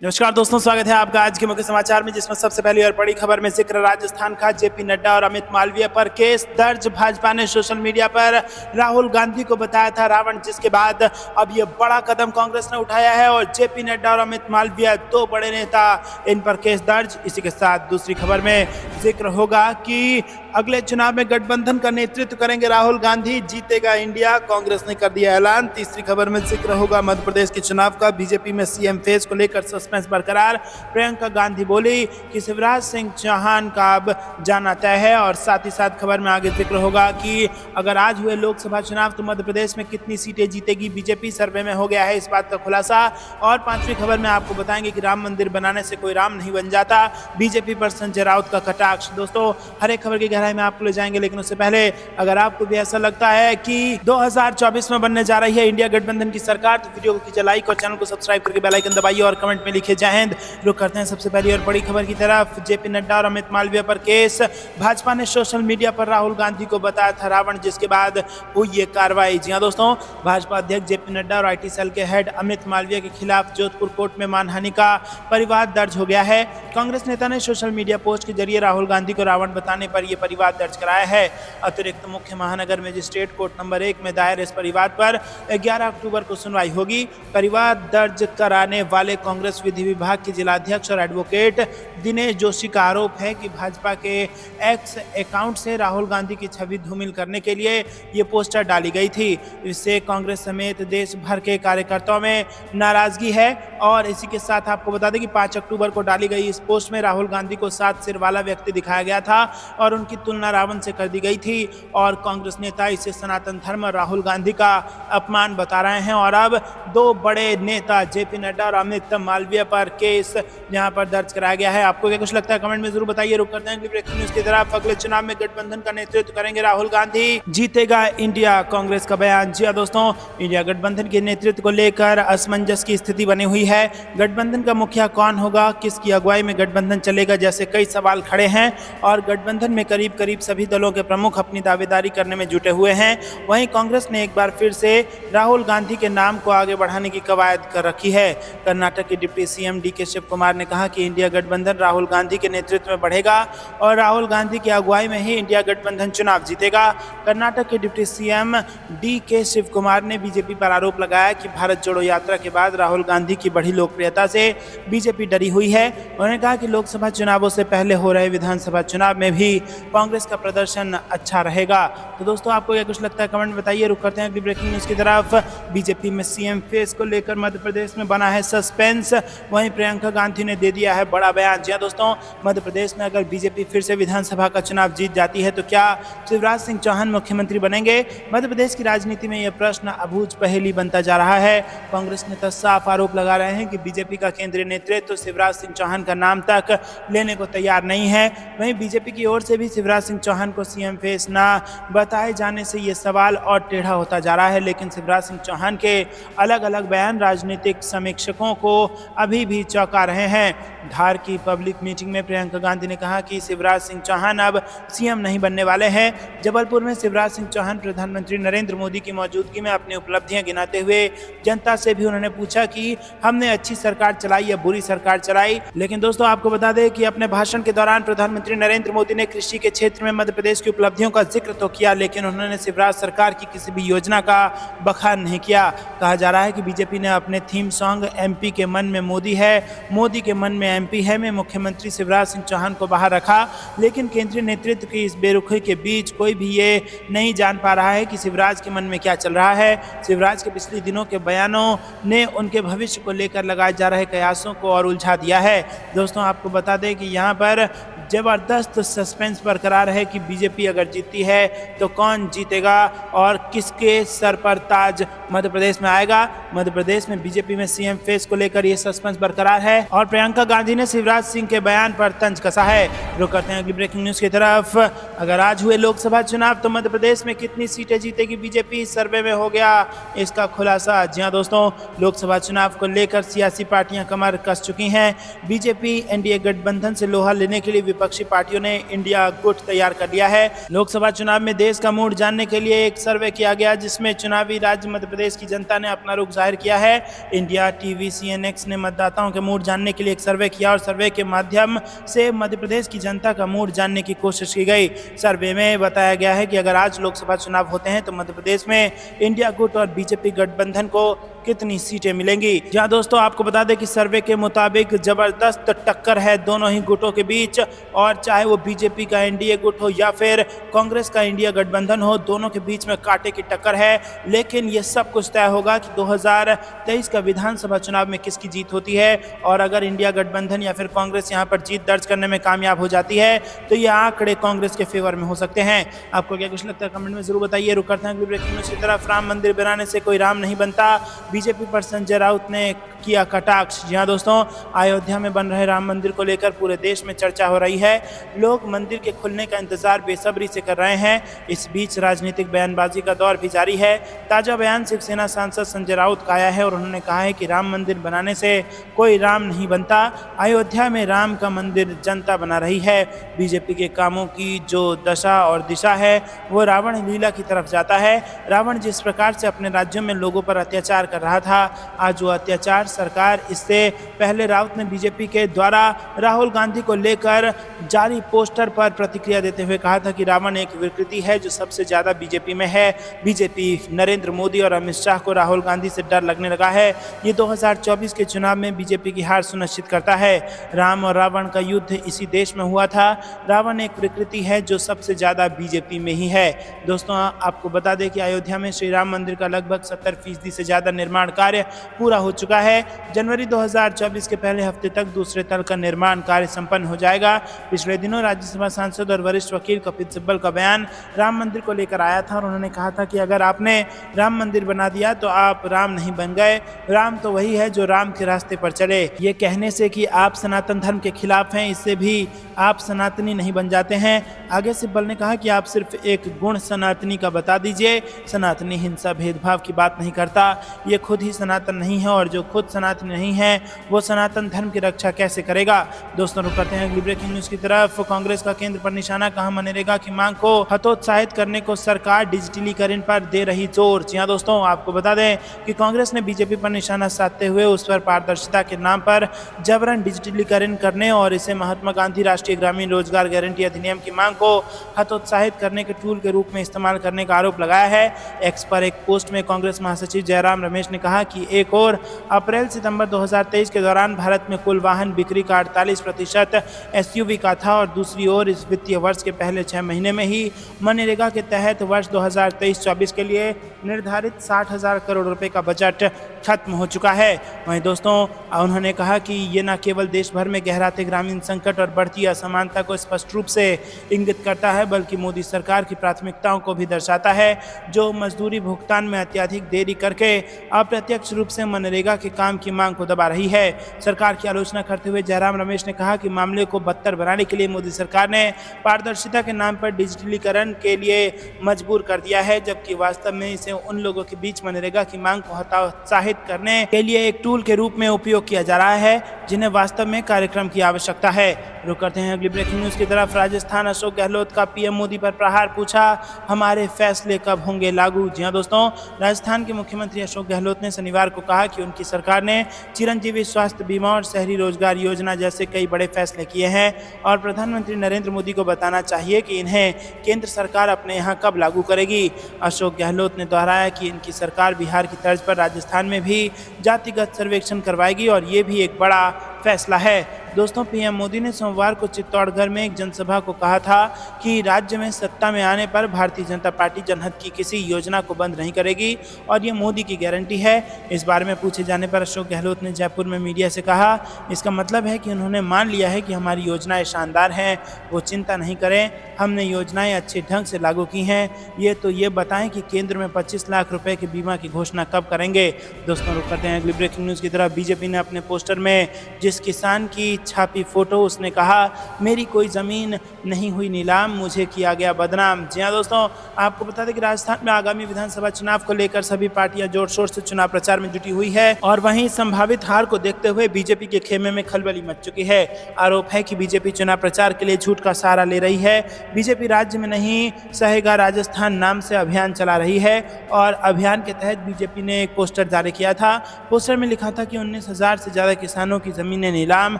नमस्कार दोस्तों, स्वागत है आपका आज के मुख्य समाचार में, जिसमें सबसे पहली और बड़ी खबर में जिक्र राजस्थान का। जेपी नड्डा और अमित मालवीय पर केस दर्ज। भाजपा ने सोशल मीडिया पर राहुल गांधी को बताया था रावण, जिसके बाद अब ये बड़ा कदम कांग्रेस ने उठाया है और जेपी नड्डा और अमित मालवीय दो बड़े नेता, इन पर केस दर्ज। इसी के साथ दूसरी खबर में जिक्र होगा कि अगले चुनाव में गठबंधन का नेतृत्व करेंगे राहुल गांधी, जीतेगा इंडिया, कांग्रेस ने कर दिया ऐलान। तीसरी खबर में जिक्र होगा मध्य प्रदेश के चुनाव का। बीजेपी में सीएम फेस को लेकर सस्पेंस बरकरार। प्रियंका गांधी बोली कि शिवराज सिंह चौहान का अब जाना तय है। और साथ ही साथ खबर में आगे जिक्र होगा कि अगर आज हुए लोकसभा चुनाव तो मध्य प्रदेश में कितनी सीटें जीतेगी बीजेपी, सर्वे में हो गया है इस बात का खुलासा। और पांचवी खबर में आपको बताएंगे कि राम मंदिर बनाने से कोई राम नहीं बन जाता, बीजेपी पर संजय राउत का कटाक्ष। दोस्तों, हर एक खबर की गहराई में आपको ले जाएंगे, लेकिन उससे पहले अगर आपको भी ऐसा लगता है कि 2024 में बनने जा रही है इंडिया गठबंधन की सरकार, तो वीडियो को कीजिए लाइक और चैनल को सब्सक्राइब करके बेल आइकन दबाइए और कमेंट में लिखिए जय हिंद। रुक करते हैं सबसे पहली और बड़ी खबर की तरफ। जेपी नड्डा और अमित मालवीय पर केस। भाजपा ने सोशल मीडिया पर राहुल गांधी को बताया था रावण, जिसके बाद हुई ये कार्रवाई। जी हां दोस्तों, भाजपा अध्यक्ष जेपी नड्डा और आईटी सेल के हेड अमित मालवीय के खिलाफ जोधपुर कोर्ट में मानहानि का परिवाद दर्ज हो गया है। कांग्रेस नेता ने सोशल मीडिया पोस्ट के जरिए राहुल गांधी को रावण बताने पर यह परिवाद दर्ज कराया है। अतिरिक्त मुख्य महानगर मजिस्ट्रेट कोर्ट नंबर 1 में दायर इस परिवाद पर 11 अक्टूबर को सुनवाई होगी। परिवाद दर्ज कराने वाले कांग्रेस विधि विभाग के जिलाध्यक्ष और एडवोकेट दिनेश जोशी का आरोप है कि भाजपा के एक्स अकाउंट से राहुल गांधी की छवि धूमिल करने के लिए ये पोस्टर डाली गई थी। इससे कांग्रेस समेत देश भर के कार्यकर्ताओं में नाराजगी है। और इसी के साथ आपको बता दें कि 5 अक्टूबर को डाली गई इस पोस्ट में राहुल गांधी को 7 सिर वाला व्यक्ति दिखाया गया था और उनकी तुलना रावण से कर दी गई थी। और कांग्रेस नेता इसे सनातन धर्म और राहुल गांधी का अपमान बता रहे हैं। और अब दो बड़े नेता जेपी नड्डा और अमित मालवीय पर केस यहां पर दर्ज कराया गया है। आपको क्या कुछ लगता है कमेंट में जरूर बताइए। रुक करते हैं ब्रेकिंग न्यूज की तरफ। अगले चुनाव में गठबंधन का नेतृत्व करेंगे राहुल गांधी, जीतेगा इंडिया, कांग्रेस का बयान। जी हां दोस्तों, इंडिया गठबंधन के नेतृत्व को लेकर असमंजस की स्थिति बनी हुई है। गठबंधन का मुखिया कौन होगा, किसकी अगुवाई में गठबंधन चलेगा, जैसे कई सवाल खड़े हैं। और गठबंधन में करीब करीब सभी दलों के प्रमुख अपनी दावेदारी करने में जुटे हुए हैं। वहीं कांग्रेस ने एक बार फिर से राहुल गांधी के नाम को आगे बढ़ाने की कवायद कर रखी है। कर्नाटक के deputy CM DK Shivakumar ने कहा कि इंडिया गठबंधन राहुल गांधी के नेतृत्व में बढ़ेगा और राहुल गांधी की अगुवाई में ही इंडिया गठबंधन चुनाव जीतेगा। कर्नाटक के deputy CM DK Shivakumar ने बीजेपी पर आरोप लगाया कि भारत जोड़ो यात्रा के बाद राहुल गांधी की बढ़ी लोकप्रियता से बीजेपी डरी हुई है। उन्होंने कहा कि लोकसभा चुनावों से पहले हो रहे विधानसभा चुनाव में भी कांग्रेस का प्रदर्शन अच्छा रहेगा। तो दोस्तों, आपको क्या कुछ लगता है कमेंट बताइए। रुक करते हैं अगली ब्रेकिंग न्यूज की तरफ। बीजेपी में सीएम फेस को लेकर मध्य प्रदेश में बना है सस्पेंस। वहीं प्रियंका गांधी ने दे दिया है बड़ा बयान। जी हां दोस्तों, मध्य प्रदेश में अगर बीजेपी फिर से विधानसभा का चुनाव जीत जाती है तो क्या शिवराज सिंह चौहान मुख्यमंत्री बनेंगे? मध्य प्रदेश की राजनीति में यह प्रश्न अबूझ पहेली बनता जा रहा है। कांग्रेस नेता साफ आरोप लगा रहे हैं कि बीजेपी का केंद्रीय नेतृत्व शिवराज सिंह चौहान का नाम तक लेने को तैयार नहीं है। वहीं बीजेपी की ओर से भी शिवराज सिंह चौहान को सीएम फेस ना बताए जाने से ये सवाल और टेढ़ा होता जा रहा है। लेकिन शिवराज सिंह चौहान के अलग अलग बयान राजनीतिक समीक्षकों को अभी भी चौंका रहे हैं। धार की पब्लिक मीटिंग में प्रियंका गांधी ने कहा कि शिवराज सिंह चौहान अब सीएम नहीं बनने वाले हैं। जबलपुर में शिवराज सिंह चौहान प्रधानमंत्री नरेंद्र मोदी की मौजूदगी में अपनी उपलब्धियां गिनाते हुए जनता से भी उन्होंने पूछा कि हमने अच्छी सरकार चलाई या बुरी सरकार चलाई। लेकिन दोस्तों, आपको बता दें कि अपने भाषण के दौरान प्रधानमंत्री नरेंद्र मोदी ने कृषि के क्षेत्र में मध्य प्रदेश की उपलब्धियों का जिक्र तो किया, लेकिन उन्होंने शिवराज सरकार की किसी भी योजना का बखान नहीं किया। कहा जा रहा है कि बीजेपी ने अपने थीम सॉन्ग एमपी के मन में मोदी है, मोदी के मन में एमपी है में मुख्यमंत्री शिवराज सिंह चौहान को बाहर रखा। लेकिन केंद्रीय नेतृत्व की इस बेरुखी के बीच कोई भी ये नहीं जान पा रहा है कि शिवराज के मन में क्या चल रहा है। शिवराज के पिछले दिनों के बयानों ने उनके भविष्य को लेकर लगाए जा रहे कयासों को और उलझा दिया है। दोस्तों, आपको बता दें कि यहाँ पर जबरदस्त सस्पेंस बरकरार है कि बीजेपी अगर जीतती है तो कौन जीतेगा और किसके सर पर ताज मध्य प्रदेश में आएगा। मध्य प्रदेश में बीजेपी में सीएम फेस को लेकर यह सस्पेंस बरकरार है और प्रियंका गांधी ने शिवराज सिंह के बयान पर तंज कसा है। रुक करते हैं अगली ब्रेकिंग न्यूज की तरफ। अगर आज हुए लोकसभा चुनाव तो मध्य प्रदेश में कितनी सीटें जीतेगी बीजेपी, सर्वे में हो गया इसका खुलासा। जी हां दोस्तों, लोकसभा चुनाव को लेकर सियासी पार्टियां कमर कस चुकी हैं। बीजेपी एनडीए गठबंधन से लोहा लेने के लिए विपक्षी पार्टियों ने इंडिया गुट तैयार कर लिया है। लोकसभा चुनाव में देश का मूड जानने के लिए एक सर्वे किया गया, जिसमें चुनावी राज्य मध्य प्रदेश की जनता ने अपना रुख जाहिर किया है। इंडिया टीवी CNX ने मतदाताओं के मूड जानने के लिए एक सर्वे किया और सर्वे के माध्यम से मध्य प्रदेश की जनता का मूड जानने की कोशिश की गई। सर्वे में बताया गया है कि अगर आज लोकसभा चुनाव होते हैं तो मध्य प्रदेश में इंडिया गुट और बीजेपी गठबंधन को कितनी सीटें मिलेंगी। जहां दोस्तों आपको बता दें कि सर्वे के मुताबिक जबरदस्त टक्कर है दोनों ही गुटों के बीच, और चाहे वो बीजेपी का एनडीए गुट हो या फिर कांग्रेस का इंडिया गठबंधन हो, दोनों के बीच में कांटे की टक्कर है। लेकिन ये सब कुछ तय होगा कि 2023 का विधानसभा चुनाव में किसकी जीत होती है, और अगर इंडिया गठबंधन या फिर कांग्रेस यहाँ पर जीत दर्ज करने में कामयाब हो जाती है तो ये आंकड़े कांग्रेस के फेवर में हो सकते हैं। आपको क्या कुछ लगता है कमेंट में जरूर बताइए। रुक करते हैं अगली ब्रेकिंग न्यूज़ की तरफ। राम मंदिर बनाने से कोई राम नहीं बनता, बीजेपी पर संजय राउत ने किया कटाक्ष। जी हां दोस्तों, अयोध्या में बन रहे राम मंदिर को लेकर पूरे देश में चर्चा हो रही है। लोग मंदिर के खुलने का इंतजार बेसब्री से कर रहे हैं। इस बीच राजनीतिक बयानबाजी का दौर भी जारी है। ताजा बयान शिवसेना सांसद संजय राउत का आया है और उन्होंने कहा है कि राम मंदिर बनाने से कोई राम नहीं बनता, अयोध्या में राम का मंदिर जनता बना रही है। बीजेपी के कामों की जो दशा और दिशा है वो रावण लीला की तरफ जाता है। रावण जिस प्रकार से अपने राज्यों में लोगों पर अत्याचार कर रहा था, आज वो अत्याचार सरकार, इससे पहले राउत ने बीजेपी के द्वारा राहुल गांधी को लेकर जारी पोस्टर पर प्रतिक्रिया देते हुए कहा था कि रावण एक विकृति है जो सबसे ज्यादा बीजेपी में है। बीजेपी नरेंद्र मोदी और अमित शाह को राहुल गांधी से डर लगने लगा है। ये 2024 के चुनाव में बीजेपी की हार सुनिश्चित करता है। राम और रावण का युद्ध इसी देश में हुआ था। रावण एक विकृति है जो सबसे ज्यादा बीजेपी में ही है। दोस्तों आपको बता दें कि अयोध्या में श्री राम मंदिर का लगभग 70% से ज्यादा निर्माण कार्य पूरा हो चुका है। जनवरी 2024 के पहले हफ्ते तक दूसरे तल का निर्माण कार्य संपन्न हो जाएगा। पिछले दिनों राज्यसभा सांसद और वरिष्ठ वकील कपिल सिब्बल का बयान राम मंदिर को लेकर आया था और उन्होंने कहा था कि अगर आपने राम मंदिर बना दिया तो आप राम नहीं बन गए। राम तो वही है जो राम के रास्ते पर चले। ये कहने से कि आप सनातन धर्म के खिलाफ हैं, इससे भी आप सनातनी नहीं बन जाते हैं। आगे सिब्बल ने कहा कि आप सिर्फ एक गुण सनातनी का बता दीजिए। सनातनी हिंसा भेदभाव की बात नहीं करता, ये खुद ही सनातन नहीं है, और जो खुद सनातन नहीं है वो सनातन धर्म की रक्षा कैसे करेगा। दोस्तों रुक करते हैं अगली ब्रेकिंग न्यूज़ की तरफ। कांग्रेस का केंद्र पर निशाना, कहा मनरेगा की मांग को हतोत्साहित करने को सरकार डिजिटलीकरण पर दे रही जोर। जी हां दोस्तों, आपको बता दें कि कांग्रेस ने बीजेपी पर निशाना साधते हुए उस पर पारदर्शिता के नाम पर जबरन डिजिटलीकरण करने और इसे महात्मा गांधी राष्ट्रीय ग्रामीण रोजगार गारंटी अधिनियम की मांग को हतोत्साहित करने के टूल के रूप में इस्तेमाल करने का आरोप लगाया है। एक्स पर एक पोस्ट में कांग्रेस महासचिव जयराम रमेश ने कहा कि एक और अप्रैल सितंबर 2023 के दौरान भारत में कुल वाहन बिक्री का 48% SUV का था, और दूसरी ओर इस वित्तीय वर्ष के पहले 6 महीने में ही मनरेगा के तहत वर्ष 2023-24 के लिए निर्धारित 60,000 करोड़ रुपए का बजट खत्म हो चुका है। वहीं दोस्तों उन्होंने कहा कि ये न केवल देश भर में गहराते ग्रामीण संकट और बढ़ती असमानता को स्पष्ट रूप से इंगित करता है, बल्कि मोदी सरकार की प्राथमिकताओं को भी दर्शाता है, जो मजदूरी भुगतान में अत्यधिक देरी करके अप्रत्यक्ष रूप से मनरेगा के काम की मांग को दबा रही है। सरकार की आलोचना करते हुए जयराम रमेश ने कहा कि मामले को बदतर बनाने के लिए मोदी सरकार ने पारदर्शिता के नाम पर डिजिटलीकरण के लिए मजबूर कर दिया है, जबकि वास्तव में इसे उन लोगों के बीच मनरेगा की मांग को हतोत्साहित करने के लिए एक टूल के रूप में उपयोग किया जा रहा है, जिन्हें वास्तव में कार्यक्रम की आवश्यकता है। रुक करते हैं अगली ब्रेकिंग न्यूज़ की तरफ। राजस्थान, अशोक गहलोत का पीएम मोदी पर प्रहार, पूछा हमारे फैसले कब होंगे लागू। जी हां दोस्तों, राजस्थान के मुख्यमंत्री अशोक गहलोत ने शनिवार को कहा कि उनकी सरकार ने चिरंजीवी स्वास्थ्य बीमा और शहरी रोजगार योजना जैसे कई बड़े फैसले किए हैं और प्रधानमंत्री नरेंद्र मोदी को बताना चाहिए कि इन्हें केंद्र सरकार अपने यहाँ कब लागू करेगी। अशोक गहलोत ने दोहराया कि इनकी सरकार बिहार की तर्ज पर राजस्थान में भी जातिगत सर्वेक्षण करवाएगी और ये भी एक बड़ा फैसला है। दोस्तों, पीएम मोदी ने सोमवार को चित्तौड़गढ़ में एक जनसभा को कहा था कि राज्य में सत्ता में आने पर भारतीय जनता पार्टी जनहित की किसी योजना को बंद नहीं करेगी और ये मोदी की गारंटी है। इस बारे में पूछे जाने पर अशोक गहलोत ने जयपुर में मीडिया से कहा, इसका मतलब है कि उन्होंने मान लिया है कि हमारी योजनाएं शानदार हैं, वो चिंता नहीं करें। हमने योजनाएं अच्छे ढंग से लागू की हैं। ये बताएं कि केंद्र में 25 लाख रुपए के बीमा की घोषणा कब करेंगे। दोस्तों रुक करते हैं अगली ब्रेकिंग न्यूज़ की तरफ। बीजेपी ने अपने पोस्टर में जिस किसान की छापी फोटो, उसने कहा मेरी कोई ज़मीन नहीं हुई नीलाम, मुझे किया गया बदनाम। जी हाँ दोस्तों, आपको बता दें कि राजस्थान में आगामी विधानसभा चुनाव को लेकर सभी पार्टियां जोर शोर से चुनाव प्रचार में जुटी हुई है और वहीं संभावित हार को देखते हुए बीजेपी के खेमे में खलबली मच चुकी है। आरोप है कि बीजेपी चुनाव प्रचार के लिए झूठ का सहारा ले रही है। बीजेपी राज्य में नहीं सहेगा राजस्थान नाम से अभियान चला रही है और अभियान के तहत बीजेपी ने एक पोस्टर जारी किया था। पोस्टर में लिखा था कि 19,000 से ज्यादा किसानों की जमीनें नीलाम,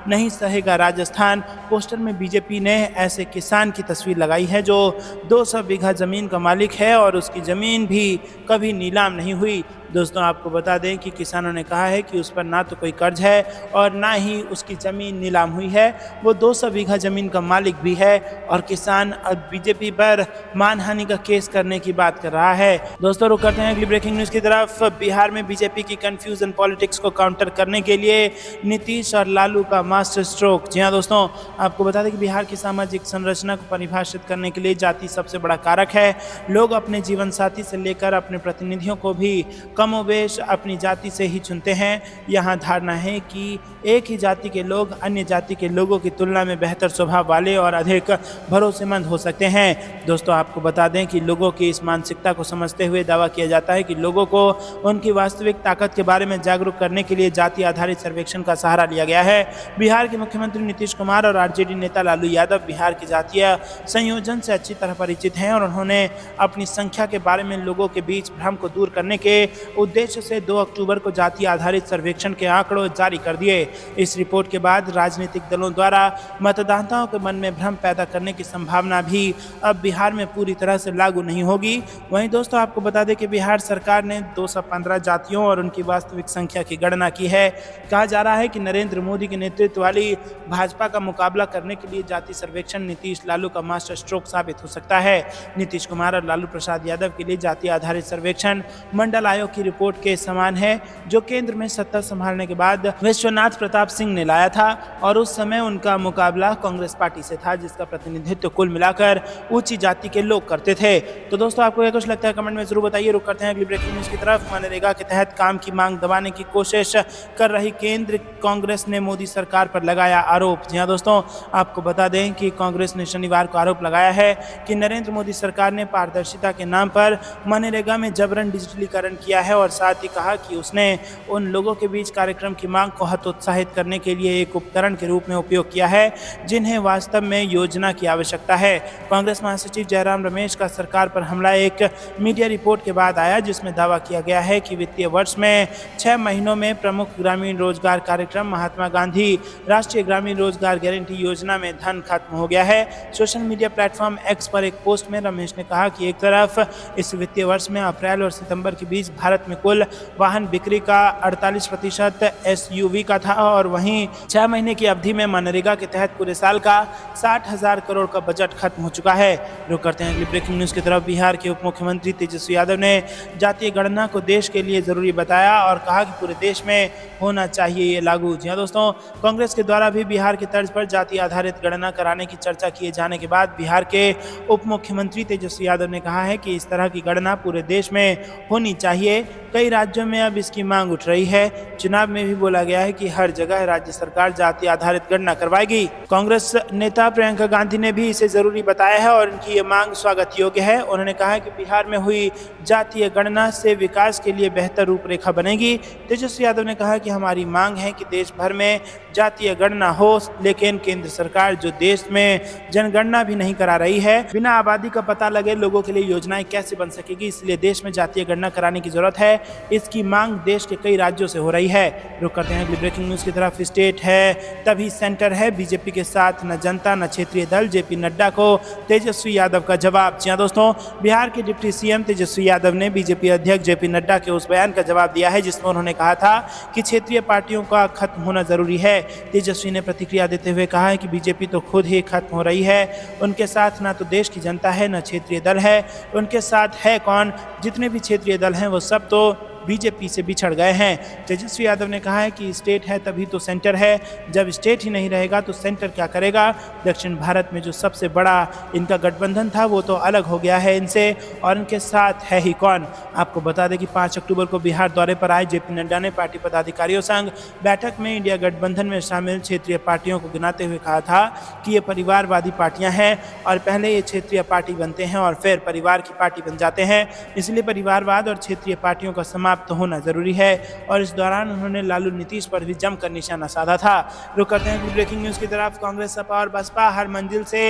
नहीं सहेगा राजस्थान। पोस्टर में बीजेपी ने ऐसे किसान की तस्वीर लगाई है जो 200 बीघा जमीन का मालिक है और उसकी जमीन भी कभी नीलाम नहीं हुई। दोस्तों आपको बता दें कि किसानों ने कहा है कि उस पर ना तो कोई कर्ज है और ना ही उसकी ज़मीन नीलाम हुई है। वो 200 बीघा ज़मीन का मालिक भी है और किसान अब बीजेपी पर मानहानि का केस करने की बात कर रहा है। दोस्तों रुक करते हैं अगली ब्रेकिंग न्यूज़ की तरफ। बिहार में बीजेपी की कन्फ्यूजन पॉलिटिक्स को काउंटर करने के लिए नीतीश और लालू का मास्टर स्ट्रोक। जी हाँ दोस्तों, आपको बता दें कि बिहार की सामाजिक संरचना को परिभाषित करने के लिए जाति सबसे बड़ा कारक है। लोग अपने जीवन साथी से लेकर अपने प्रतिनिधियों को भी कमोबेश अपनी जाति से ही चुनते हैं। यहाँ धारणा है कि एक ही जाति के लोग अन्य जाति के लोगों की तुलना में बेहतर स्वभाव वाले और अधिक भरोसेमंद हो सकते हैं। दोस्तों आपको बता दें कि लोगों की इस मानसिकता को समझते हुए दावा किया जाता है कि लोगों को उनकी वास्तविक ताकत के बारे में जागरूक करने के लिए जाति आधारित सर्वेक्षण का सहारा लिया गया है। बिहार के मुख्यमंत्री नीतीश कुमार और आरजेडी नेता लालू यादव बिहार के जातीय संयोजन से अच्छी तरह परिचित हैं और उन्होंने अपनी संख्या के बारे में लोगों के बीच भ्रम को दूर करने के उद्देश्य से 2 अक्टूबर को जाति आधारित सर्वेक्षण के आंकड़ों जारी कर दिए। इस रिपोर्ट के बाद राजनीतिक दलों द्वारा मतदाताओं के मन में भ्रम पैदा करने की संभावना भी अब बिहार में पूरी तरह से लागू नहीं होगी। वहीं दोस्तों आपको बता दें कि बिहार सरकार ने 215 जातियों और उनकी वास्तविक संख्या की गणना की है। कहा जा रहा है कि नरेंद्र मोदी के नेतृत्व वाली भाजपा का मुकाबला करने के लिए जाति सर्वेक्षण नीतीश लालू का मास्टर स्ट्रोक साबित हो सकता है। नीतीश कुमार और लालू प्रसाद यादव के लिए जाति आधारित सर्वेक्षण मंडल आयोग की रिपोर्ट के समान है जो केंद्र में सत्ता संभालने के बाद विश्वनाथ प्रताप सिंह ने लाया था और उस समय उनका मुकाबला कांग्रेस पार्टी से था जिसका प्रतिनिधित्व कुल मिलाकर ऊंची जाति के लोग करते थे। तो दोस्तों आपको क्या कुछ लगता है कमेंट में जरूर बताइए। रुक करते हैं अगली ब्रेकिंग न्यूज की तरफ। मनरेगा के तहत काम की मांग दबाने की कोशिश कर रही केंद्र कांग्रेस ने मोदी सरकार पर लगाया आरोप। जी हाँ दोस्तों, आपको बता दें कि कांग्रेस ने शनिवार को आरोप लगाया है कि नरेंद्र मोदी सरकार ने पारदर्शिता के नाम पर मनरेगा में जबरन डिजिटलीकरण किया है और साथ ही कहा कि उसने उन लोगों के बीच कार्यक्रम की मांग को हतोत्साहित करने के लिए एक उपकरण के रूप में उपयोग किया है जिन्हें वास्तव में योजना की आवश्यकता है। कांग्रेस महासचिव जयराम रमेश का सरकार पर हमला एक मीडिया रिपोर्ट के बाद आया जिसमें दावा किया गया है कि वित्तीय वर्ष में 6 महीनों में प्रमुख ग्रामीण रोजगार कार्यक्रम महात्मा गांधी राष्ट्रीय ग्रामीण रोजगार गारंटी योजना में धन खत्म हो गया है। सोशल मीडिया प्लेटफॉर्म एक्स पर एक पोस्ट में रमेश ने कहा कि एक तरफ इस वित्तीय वर्ष में अप्रैल और सितंबर के बीच भारत में कुल वाहन बिक्री का 48% एसयूवी का था और वहीं 6 महीने की अवधि में मनरेगा के तहत पूरे साल का 60,000 करोड़ का बजट खत्म हो चुका है। रुक करते हैं अगली ब्रेकिंग न्यूज की तरफ। बिहार के उप मुख्यमंत्री तेजस्वी यादव ने जातीय गणना को देश के लिए जरूरी बताया और कहा कि पूरे देश में होना चाहिए ये लागू। जी हाँ दोस्तों, कांग्रेस के द्वारा भी बिहार की तर्ज पर जाति आधारित गणना कराने की चर्चा किए जाने के बाद बिहार के उप मुख्यमंत्री तेजस्वी यादव ने कहा है कि इस तरह की गणना पूरे देश में होनी चाहिए। कई राज्यों में अब इसकी मांग उठ रही है। चुनाव में भी बोला गया है कि हर जगह राज्य सरकार जाति आधारित गणना करवाएगी। कांग्रेस नेता प्रियंका गांधी ने भी इसे जरूरी बताया है और उनकी ये मांग स्वागत योग्य है। उन्होंने कहा है कि बिहार में हुई जातीय गणना से विकास के लिए बेहतर रूपरेखा बनेगी। तेजस्वी यादव ने कहा कि हमारी मांग है कि देश भर में जातीय गणना हो, लेकिन केंद्र सरकार जो देश में जनगणना भी नहीं करा रही है, बिना आबादी का पता लगे लोगों के लिए योजनाएं कैसे बन सकेगी, इसलिए देश में जातीय गणना कराने की जरूरत है। इसकी मांग देश के कई राज्यों से हो रही है। रुक करते हैं अगली ब्रेकिंग न्यूज की तरफ। स्टेट है तभी सेंटर है, बीजेपी के साथ न जनता न क्षेत्रीय दल, जेपी नड्डा को तेजस्वी यादव का जवाब। जी दोस्तों, बिहार के डिप्टी सीएम तेजस्वी यादव ने बीजेपी अध्यक्ष जेपी नड्डा के उस बयान का जवाब दिया है जिसमें उन्होंने कहा था कि क्षेत्रीय पार्टियों का खत्म होना जरूरी है। तेजस्वी ने प्रतिक्रिया देते हुए कहा है कि बीजेपी तो खुद ही खत्म हो रही है। उनके साथ ना तो देश की जनता है न क्षेत्रीय दल है। उनके साथ है कौन? जितने भी क्षेत्रीय दल हैं वो सब तो बीजेपी से बिछड़ गए हैं। तेजस्वी यादव ने कहा है कि स्टेट है तभी तो सेंटर है, जब स्टेट ही नहीं रहेगा तो सेंटर क्या करेगा। दक्षिण भारत में जो सबसे बड़ा इनका गठबंधन था वो तो अलग हो गया है इनसे, और इनके साथ है ही कौन। आपको बता दें कि 5 अक्टूबर को बिहार दौरे पर आए जेपी नड्डा ने पार्टी पदाधिकारियों संग बैठक में इंडिया गठबंधन में शामिल क्षेत्रीय पार्टियों को गिनाते हुए कहा था कि ये परिवारवादी पार्टियां हैं और पहले ये क्षेत्रीय पार्टी बनते हैं और फिर परिवार की पार्टी बन जाते हैं, इसलिए परिवारवाद और क्षेत्रीय पार्टियों का समाप्त होना जरूरी है। और इस दौरान उन्होंने लालू नीतीश पर भी जमकर निशाना साधा था। रुक करते हैं ब्रेकिंग न्यूज की तरफ। कांग्रेस, सपा और बसपा हर मंजिल से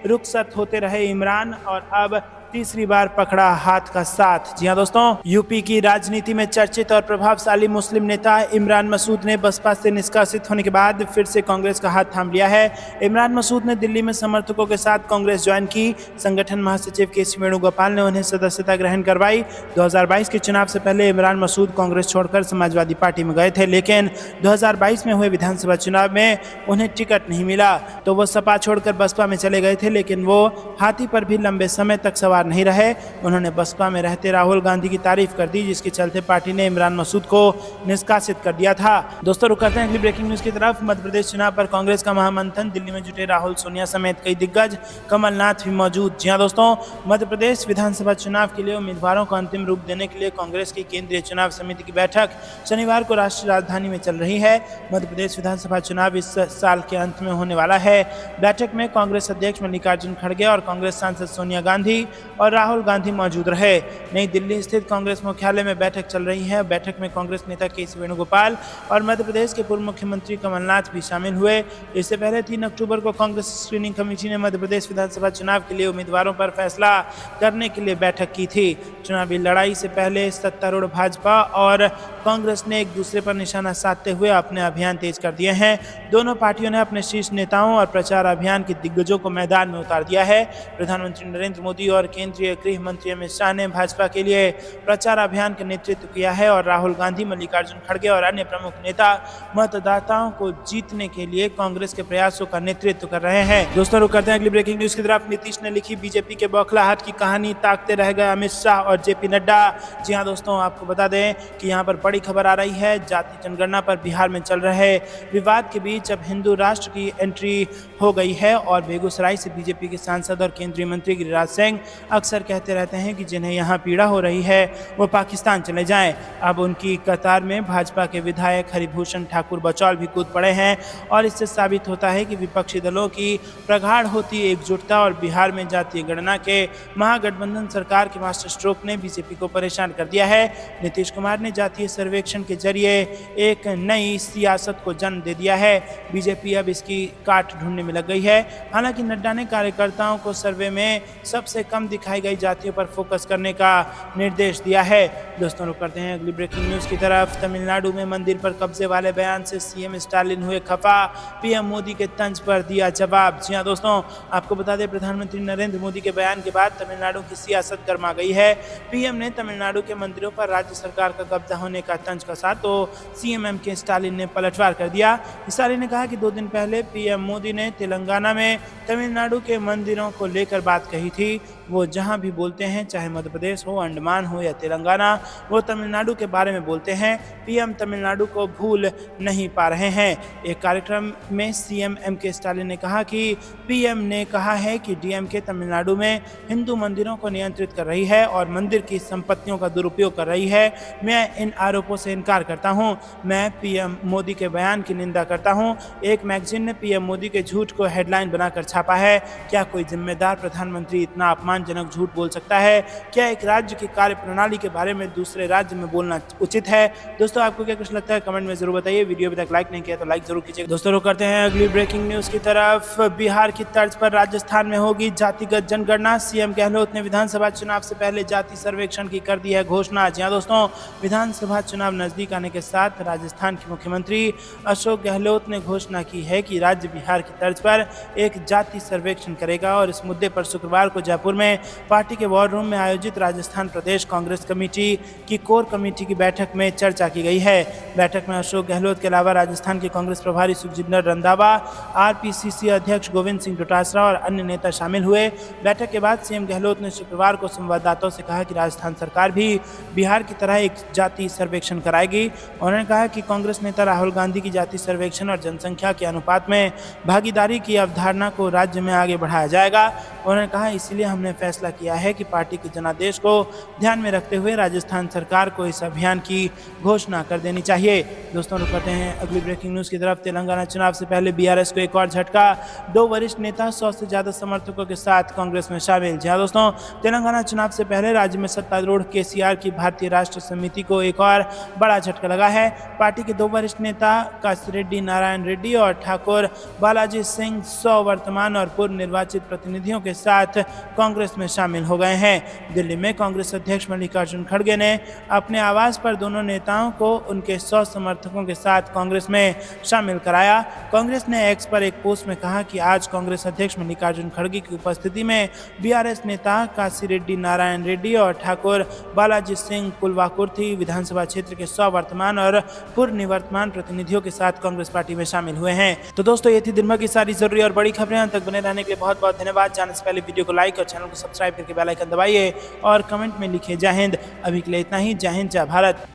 रुखसत होते रहे इमरान, और अब तीसरी बार पकड़ा हाथ का साथ। जी हां दोस्तों, यूपी की राजनीति में चर्चित और प्रभावशाली मुस्लिम नेता इमरान मसूद ने बसपा से निष्कासित होने के बाद फिर से कांग्रेस का हाथ थाम लिया है। इमरान मसूद ने दिल्ली में समर्थकों के साथ कांग्रेस ज्वाइन की। संगठन महासचिव के.सी. वेणुगोपाल ने उन्हें सदस्यता ग्रहण करवाई। 2022 के चुनाव से पहले इमरान मसूद कांग्रेस छोड़कर समाजवादी पार्टी में गए थे, लेकिन 2022 में हुए विधानसभा चुनाव में उन्हें टिकट नहीं मिला तो वो सपा छोड़कर बसपा में चले गए थे, लेकिन वो हाथी पर भी लंबे समय तक सवार नहीं रहे। उन्होंने बसपा में रहते राहुल गांधी की तारीफ कर दी, जिसके चलते पार्टी ने इमरान मसूद को निष्कासित कर दिया था। दोस्तों रुक करते हैं अगली ब्रेकिंग न्यूज की तरफ। मध्य प्रदेश चुनाव पर कांग्रेस का महामंथन, दिल्ली में जुटे राहुल, सोनिया समेत कई दिग्गज, कमलनाथ भी मौजूद। जी हां दोस्तों, मध्य प्रदेश विधानसभा चुनाव के लिए उम्मीदवारों को अंतिम रूप देने के लिए कांग्रेस की केंद्रीय चुनाव समिति की बैठक शनिवार को राष्ट्रीय राजधानी में चल रही है। मध्य प्रदेश विधानसभा चुनाव इस साल के अंत में होने वाला है। बैठक में कांग्रेस अध्यक्ष मल्लिकार्जुन खड़गे और कांग्रेस सांसद सोनिया गांधी और राहुल गांधी मौजूद रहे। नई दिल्ली स्थित कांग्रेस मुख्यालय में बैठक चल रही है। बैठक में कांग्रेस नेता के.सी. वेणुगोपाल और मध्य प्रदेश के पूर्व मुख्यमंत्री कमलनाथ भी शामिल हुए। इससे पहले 3 अक्टूबर को कांग्रेस स्क्रीनिंग कमेटी ने मध्य प्रदेश विधानसभा चुनाव के लिए उम्मीदवारों पर फैसला करने के लिए बैठक की थी। चुनावी लड़ाई से पहले सत्तारूढ़ भाजपा और कांग्रेस ने एक दूसरे पर निशाना साधते हुए अपने अभियान तेज कर दिए हैं। दोनों पार्टियों ने अपने शीर्ष नेताओं और प्रचार अभियान के दिग्गजों को मैदान में उतार दिया है। प्रधानमंत्री नरेंद्र मोदी और केंद्रीय गृह मंत्री अमित शाह ने भाजपा के लिए प्रचार अभियान का नेतृत्व किया है और राहुल गांधी, मल्लिकार्जुन खड़गे और अन्य प्रमुख नेता मतदाताओं को जीतने के लिए कांग्रेस के प्रयासों का नेतृत्व कर रहे हैं। दोस्तों रुक करते हैं अगली ब्रेकिंग न्यूज की तरफ। नीतीश ने लिखी बीजेपी के बौखलाहट की कहानी, ताकते रह गए अमित शाह और जेपी नड्डा। जी हां दोस्तों, आपको बता दें कि यहाँ पर बड़ी खबर आ रही है। जाति जनगणना पर बिहार में चल रहे विवाद के बीच अब हिंदू राष्ट्र की एंट्री हो गई है और बेगूसराय से बीजेपी के सांसद और केंद्रीय मंत्री गिरिराज सिंह अक्सर कहते रहते हैं कि जिन्हें यहाँ पीड़ा हो रही है वो पाकिस्तान चले जाएं। अब उनकी कतार में भाजपा के विधायक हरिभूषण ठाकुर बचौल भी कूद पड़े हैं और इससे साबित होता है कि विपक्षी दलों की प्रगाढ़ होती एकजुटता और बिहार में जातीय गणना के महागठबंधन सरकार के मास्टर स्ट्रोक ने बीजेपी को परेशान कर दिया है। नीतीश कुमार ने जातीय सर्वेक्षण के जरिए एक नई सियासत को जन्म दे दिया है। बीजेपी अब इसकी काट ढूंढने में लग गई है। हालांकि नड्डा ने कार्यकर्ताओं को सर्वे में सबसे कम दिखाई गई जातियों पर फोकस करने का निर्देश दिया है। दोस्तों रुक करते हैं अगली ब्रेकिंग न्यूज की तरफ। तमिलनाडु में मंदिर पर कब्जे वाले बयान से सीएम स्टालिन हुए खफा, पीएम मोदी के तंज पर दिया जवाब। जी हां दोस्तों, आपको बता दें प्रधानमंत्री नरेंद्र मोदी के बयान के बाद तमिलनाडु की सियासत गर्मा गई है। पीएम ने तमिलनाडु के मंदिरों पर राज्य सरकार का कब्जा होने का तंज कसा तो सीएम एम.के. स्टालिन ने पलटवार कर दिया। स्टालिन ने कहा कि 2 दिन पहले पीएम मोदी ने तेलंगाना में तमिलनाडु के मंदिरों को लेकर बात कही थी। वो जहां भी बोलते हैं, चाहे मध्य प्रदेश हो, अंडमान हो या तेलंगाना, वो तमिलनाडु के बारे में बोलते हैं। पीएम तमिलनाडु को भूल नहीं पा रहे हैं। एक कार्यक्रम में सीएम एम.के. स्टालिन ने कहा कि पीएम ने कहा है कि डीएमके तमिलनाडु में हिंदू मंदिरों को नियंत्रित कर रही है और मंदिर की संपत्तियों का दुरुपयोग कर रही है। मैं इन आरोपों से इनकार करता हूं। मैं पीएम मोदी के बयान की निंदा करता हूं। एक मैगजीन ने पीएम मोदी के झूठ को हेडलाइन बनाकर छापा है। क्या कोई जिम्मेदार प्रधानमंत्री इतना अपमानजनक झूठ बोल सकता है? क्या एक राज्य की कार्य प्रणाली के बारे में दूसरे राज्य में बोलना उचित है? दोस्तों आपको क्या कुछ लगता है कमेंट में जरूर बताइए। वीडियो अभी तक लाइक नहीं किया तो लाइक जरूर कीजिए। दोस्तों रुक करते हैं अगली ब्रेकिंग न्यूज की तरफ। बिहार की तर्ज पर राजस्थान में होगी जातिगत जनगणना, सीएम गहलोत ने विधानसभा चुनाव से पहले जाति सर्वेक्षण की कर दी है घोषणा। जी हां दोस्तों, विधानसभा चुनाव नजदीक आने के साथ राजस्थान के मुख्यमंत्री अशोक गहलोत ने घोषणा की है कि राज्य बिहार की तर्ज पर एक जाति सर्वेक्षण करेगा और इस मुद्दे पर शुक्रवार को जयपुर में पार्टी के वॉर रूम में आयोजित राजस्थान प्रदेश कांग्रेस कमेटी की कोर कमेटी की बैठक में चर्चा की गई है। बैठक में अशोक गहलोत के अलावा राजस्थान के कांग्रेस प्रभारी सुखजिंदर रंधावा, आरपीसीसी अध्यक्ष गोविंद सिंह डोटासरा और अन्य नेता शामिल हुए। बैठक के बाद सीएम गहलोत ने शुक्रवार को संवाददाताओं से कहा कि राजस्थान सरकार भी बिहार की तरह एक जाति सर्वेक्षण कराएगी। उन्होंने कहा कि कांग्रेस नेता राहुल गांधी की जाति सर्वेक्षण और जनसंख्या के अनुपात में भागीदारी की अवधारणा को राज्य में आगे बढ़ाया जाएगा। उन्होंने कहा इसलिए हमने फैसला किया है कि पार्टी के जनादेश को ध्यान में रखते हुए राजस्थान सरकार को इस अभियान की घोषणा कर देनी चाहिए। दोस्तों रुक करते हैं अगली ब्रेकिंग न्यूज की तरफ। तेलंगाना चुनाव से पहले बीआरएस को एक और झटका, 2 वरिष्ठ नेता 100 से ज्यादा समर्थकों के साथ कांग्रेस में शामिल। जी हाँ दोस्तों, तेलंगाना चुनाव से पहले राज्य में सत्तारूढ़ केसीआर की भारतीय राष्ट्र समिति को एक और बड़ा झटका लगा है। पार्टी के 2 वरिष्ठ नेता कासिरेड्डी नारायण रेड्डी और ठाकुर बालाजी सिंह 100 वर्तमान और पूर्व निर्वाचित प्रतिनिधियों के साथ कांग्रेस में शामिल हो गए हैं। दिल्ली में कांग्रेस अध्यक्ष मल्लिकार्जुन खड़गे ने अपने आवास पर दोनों नेताओं को उनके 100 समर्थकों के साथ कांग्रेस में शामिल कराया। कांग्रेस ने एक्स पर एक पोस्ट में कहा कि आज कांग्रेस अध्यक्ष मल्लिकार्जुन खड़गे की उपस्थिति में बीआरएस नेता कासिरेड्डी नारायण रेड्डी और ठाकुर बालाजी सिंह कुलवाकुर्थी विधानसभा क्षेत्र के 100 वर्तमान और पूर्व निवर्तमान प्रतिनिधियों के साथ कांग्रेस पार्टी में शामिल हुए हैं। तो दोस्तों ये थी दिन भर की सारी जरूरी और बड़ी खबरें। अंत तक बने रहने के लिए बहुत बहुत धन्यवाद। जाने से पहले वीडियो को लाइक और चैनल को सब्सक्राइब करके बेल आइकन दबाइए और कमेंट में लिखिए जय हिंद। अभी के लिए इतना ही। जय हिंद, जय भारत।